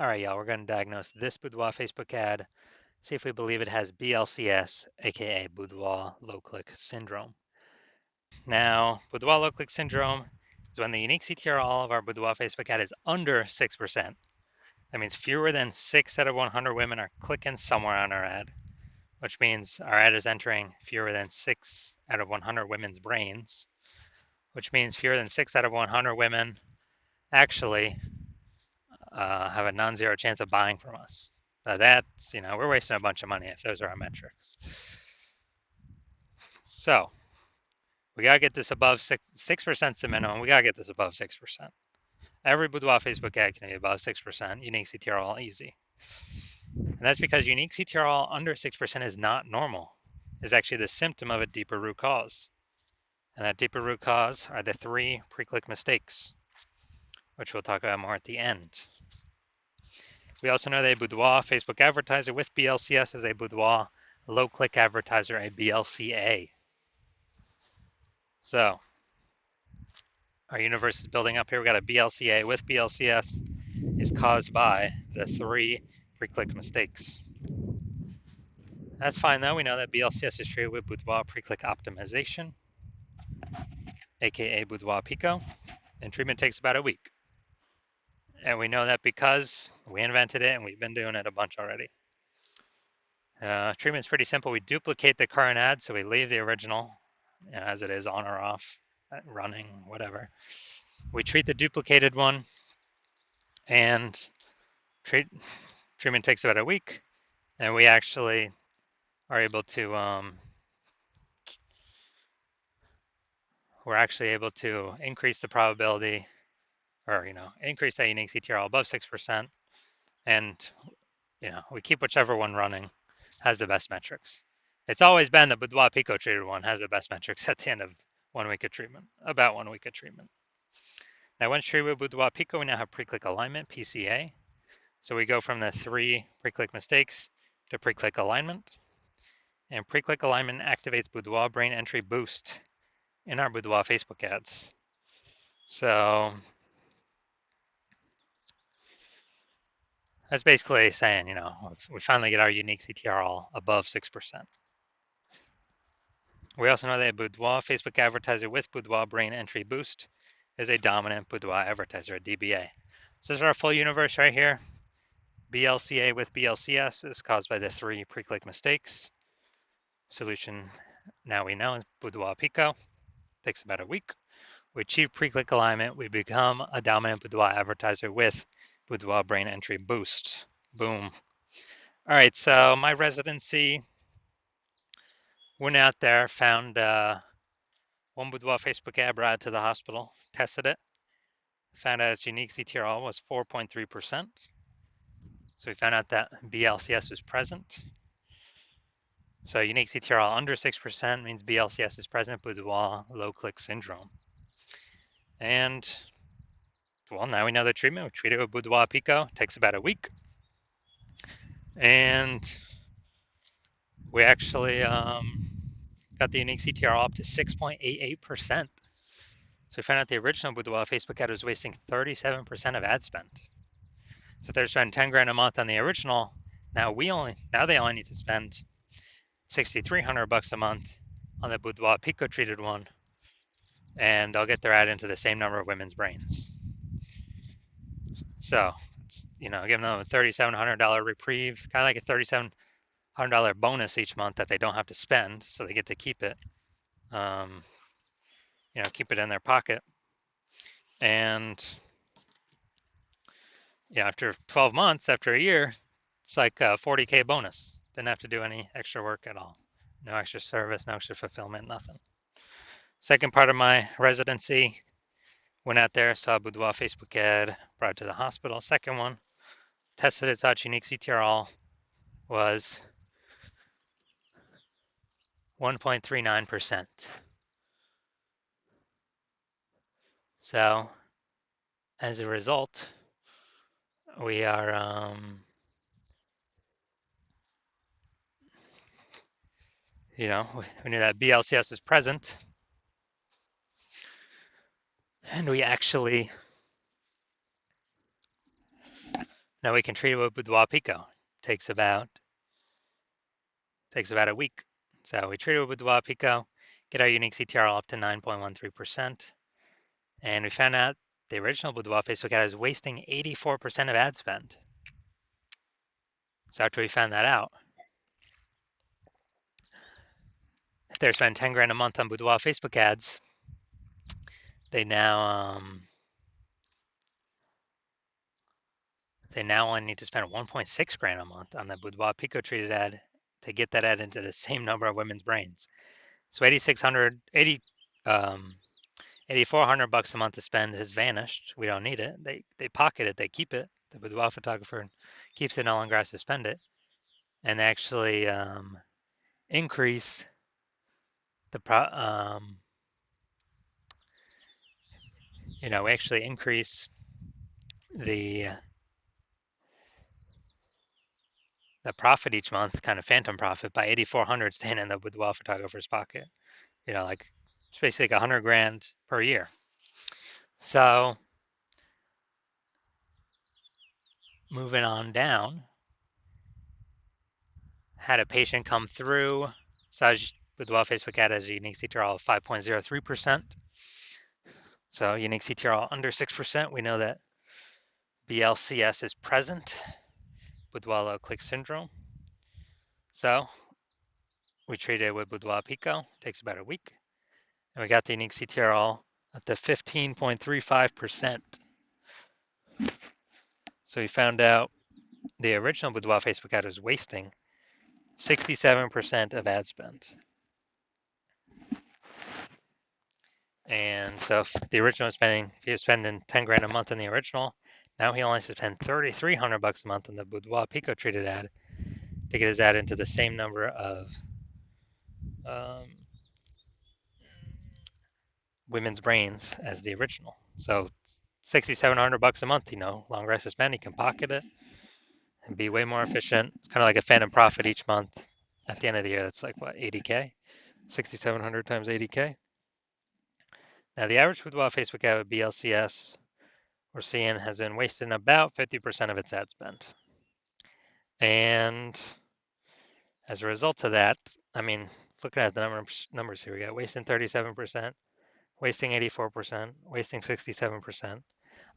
All right, y'all, we're going to diagnose this Boudoir Facebook ad, see if we believe it has BLCS, aka Boudoir low-click syndrome. Now, Boudoir low-click syndrome is when the unique CTRL of our Boudoir Facebook ad is under 6%. That means fewer than 6 out of 100 women are clicking somewhere on our ad, which means our ad is entering fewer than 6 out of 100 women's brains, which means fewer than 6 out of 100 women actually have a non-zero chance of buying from us. That's, we're wasting a bunch of money if those are our metrics. So we gotta get this above 6%. The minimum. We gotta get this above 6%. Every Boudoir Facebook ad can be above 6%. Unique CTRL easy, and that's because unique CTRL under 6% is not normal. It's actually the symptom of a deeper root cause, and that deeper root cause are the 3 pre-click mistakes, which we'll talk about more at the end. We also know that a Boudoir Facebook advertiser with BLCS is a Boudoir low-click advertiser, a BLCA. So our universe is building up here. We got a BLCA with BLCS is caused by the 3 pre-click mistakes. That's fine though. We know that BLCS is treated with Boudoir pre-click optimization, aka Boudoir Pico, and treatment takes about a week. And we know that because we invented it and we've been doing it a bunch already. Treatment's pretty simple. We duplicate the current ad, so we leave the original as it is, on or off, running, whatever. We treat the duplicated one, and treatment takes about a week, and we actually are able to we're actually able to increase the probability, or increase that unique CTRL above 6%, and we keep whichever one running has the best metrics. It's always been the Boudoir Pico treated one has the best metrics at the end of 1 week of treatment, about 1 week of treatment. Now, once treated with Boudoir Pico, we now have pre-click alignment, PCA. So we go from the 3 pre-click mistakes to pre-click alignment. And pre-click alignment activates Boudoir brain entry boost in our Boudoir Facebook ads. So that's basically saying, we finally get our unique CTRL above 6%. We also know that a Boudoir Facebook advertiser with Boudoir brain entry boost is a dominant Boudoir advertiser, a DBA. So this is our full universe right here. BLCA with BLCS is caused by the 3 pre-click mistakes. Solution now we know is Boudoir Pico. Takes about a week. We achieve pre-click alignment. We become a dominant Boudoir advertiser with Boudoir brain entry boost. Boom. All right, so my residency, went out there, found one Boudoir Facebook ad brought it to the hospital, tested it, found out its unique CTRL was 4.3%. So we found out that BLCS was present. So unique CTRL under 6% means BLCS is present, Boudoir low-click syndrome. And, well, now we know the treatment. We treat it with Boudoir Pico. It takes about a week. And we actually got the unique CTRL up to 6.88%. So we found out the original Boudoir Facebook ad was wasting 37% of ad spend. So if they're spending 10 grand a month on the original, now they only need to spend $6,300 a month on the Boudoir Pico treated one, and they'll get their ad into the same number of women's brains. So it's, giving them a $3,700 reprieve, kind of like a $3,700 bonus each month that they don't have to spend, so they get to keep it, keep it in their pocket. And after 12 months, after a year, it's like a 40K bonus. Didn't have to do any extra work at all. No extra service, no extra fulfillment, nothing. Second part of my residency, went out there, saw a Boudoir Facebook ad, brought it to the hospital. Second one, tested its unique CTRL was 1.39%. So as a result, we are we knew that BLCS was present, and we actually Now we can treat it with Boudoir Pico. Takes about a week. So we treat it with Boudoir Pico, get our unique CTRL up to 9.13%, and we found out the original Boudoir Facebook ad is wasting 84% of ad spend. So after we found that out, if they're spending 10 grand a month on Boudoir Facebook ads, they now only need to spend 1.6 grand a month on the Boudoir Pico treated ad to get that ad into the same number of women's brains. So 8,400 bucks a month to spend has vanished. We don't need it. They pocket it. They keep it. The boudoir photographer keeps it, no longer has to spend it, and they actually increase the we actually increase the profit each month, kind of phantom profit, by 8,400 staying in the boudoir photographer's pocket. Like it's basically like 100 grand per year. So moving on down, had a patient come through. Size Boudoir Facebook ad has a unique CTRL of 5.03%. So unique CTRL under 6%, we know that BLCS is present, Boudoir low click syndrome. So we treated it with Boudoir Pico, takes about a week, and we got the unique CTRL up to 15.35%. So we found out the original Boudoir Facebook ad was wasting 67% of ad spend. And so if the original was if he was spending 10 grand a month on the original, now he only has to spend 3,300 bucks a month on the Boudoir Pico treated ad to get his ad into the same number of women's brains as the original. So 6,700 bucks a month, longer has to spend, he can pocket it and be way more efficient. It's kind of like a phantom profit each month. At the end of the year, that's like what, 80K? 6,700 times 80K. Now the average Boudoir Facebook ad with BLCS we're seeing has been wasting about 50% of its ad spend. And as a result of that, looking at the numbers here, we got wasting 37%, wasting 84%, wasting 67%.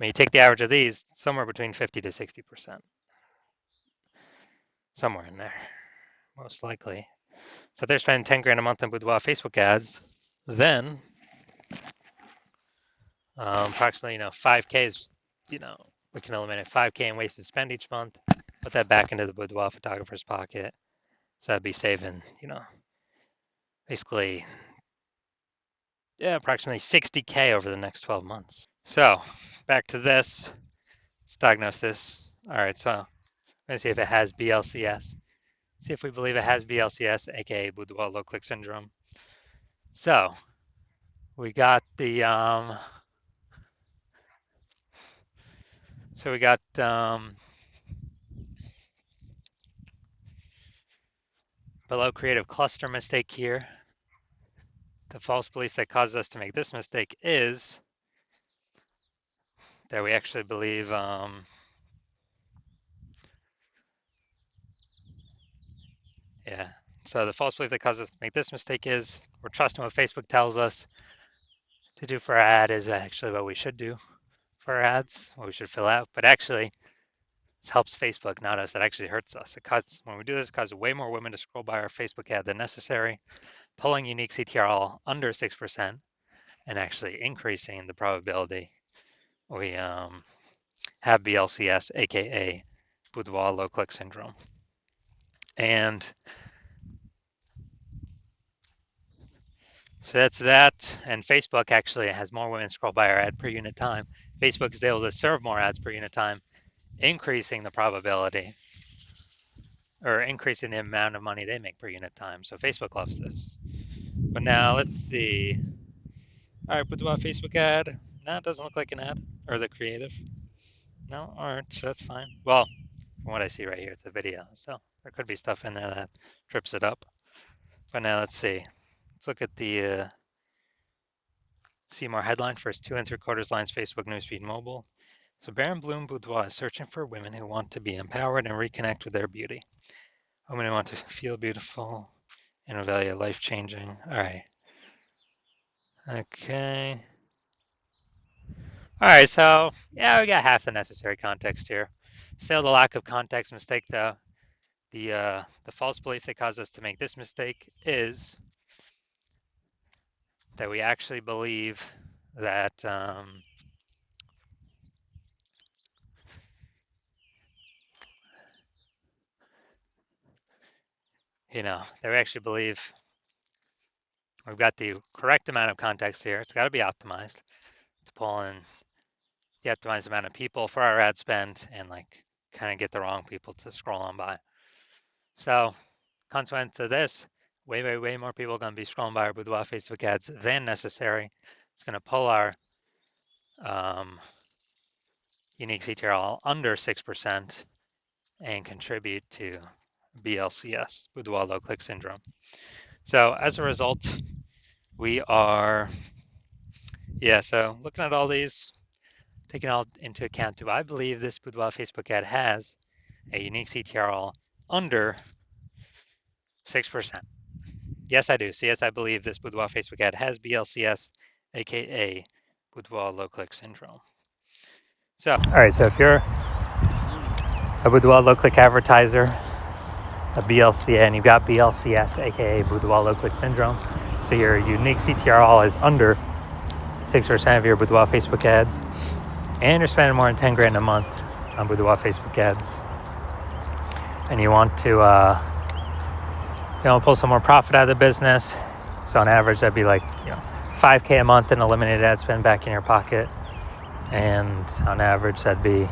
You take the average of these, somewhere between 50 to 60%. Somewhere in there, most likely. So if they're spending 10 grand a month on Boudoir Facebook ads, then approximately 5K is, we can eliminate 5K in wasted spend each month, put that back into the Boudoir photographer's pocket. So that'd be saving, basically, approximately 60K over the next 12 months. So back to this, let's diagnose this. All right, so I'm gonna see if it has BLCS. See if we believe it has BLCS, aka Boudoir low click syndrome. So we got the below creative cluster mistake here. The false belief that causes us to make this mistake is that we actually believe so the false belief that causes us to make this mistake is we're trusting what Facebook tells us to do for our ad is actually what we should do for our ads, what we should fill out. But actually, this helps Facebook, not us. It actually hurts us. When we do this, it causes way more women to scroll by our Facebook ad than necessary, pulling unique CTRL under 6% and actually increasing the probability we have BLCS, aka Boudoir low click syndrome. And so that's that. And Facebook actually has more women scroll by our ad per unit time. Facebook is able to serve more ads per unit time, increasing the probability or increasing the amount of money they make per unit time. So Facebook loves this. But now let's see. All right, Boudoir Facebook ad. No, it doesn't look like an ad or the creative. No, all right, so that's fine. Well, from what I see right here, it's a video. So there could be stuff in there that trips it up. But now let's see. Let's look at the see more headline. First 2 3/4 lines, Facebook newsfeed mobile. So Baron Bloom Boudoir is searching for women who want to be empowered and reconnect with their beauty. Women who want to feel beautiful and value life-changing. All right. Okay. All right, so yeah, we got half the necessary context here. Still, the lack of context mistake, though. The false belief that caused us to make this mistake is that we actually believe that that we actually believe we've got the correct amount of context here. It's got to be optimized to pull in the optimized amount of people for our ad spend and like kind of get the wrong people to scroll on by. So, consequence of this, way more people are going to be scrolling by our Boudoir Facebook ads than necessary. It's going to pull our unique CTRL under 6% and contribute to BLCS, Boudoir low click syndrome. So as a result, we are, so looking at all these, taking all into account, do I believe this Boudoir Facebook ad has a unique CTRL under 6%? Yes, I do. So yes, I believe this Boudoir Facebook ad has BLCS, aka Boudoir low click syndrome. So, all right, so if you're a Boudoir low click advertiser, a BLCA, and you've got BLCS, aka Boudoir low click syndrome, so your unique CTRL is under 6% of your Boudoir Facebook ads, and you're spending more than 10 grand a month on Boudoir Facebook ads, and you want to pull some more profit out of the business. So on average, that'd be like $5K a month in eliminated ad spend back in your pocket, and on average that'd be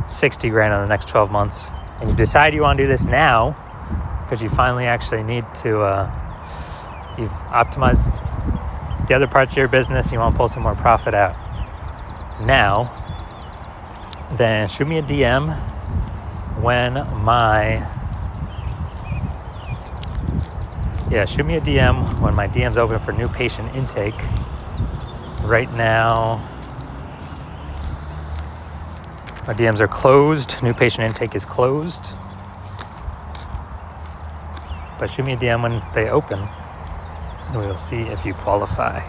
60 grand in the next 12 months. And you decide you want to do this now because you finally actually need to you've optimized the other parts of your business, you want to pull some more profit out now, then shoot me a DM when my DM's open for new patient intake. Right now my DMs are closed. New patient intake is closed. But shoot me a DM when they open, and we will see if you qualify.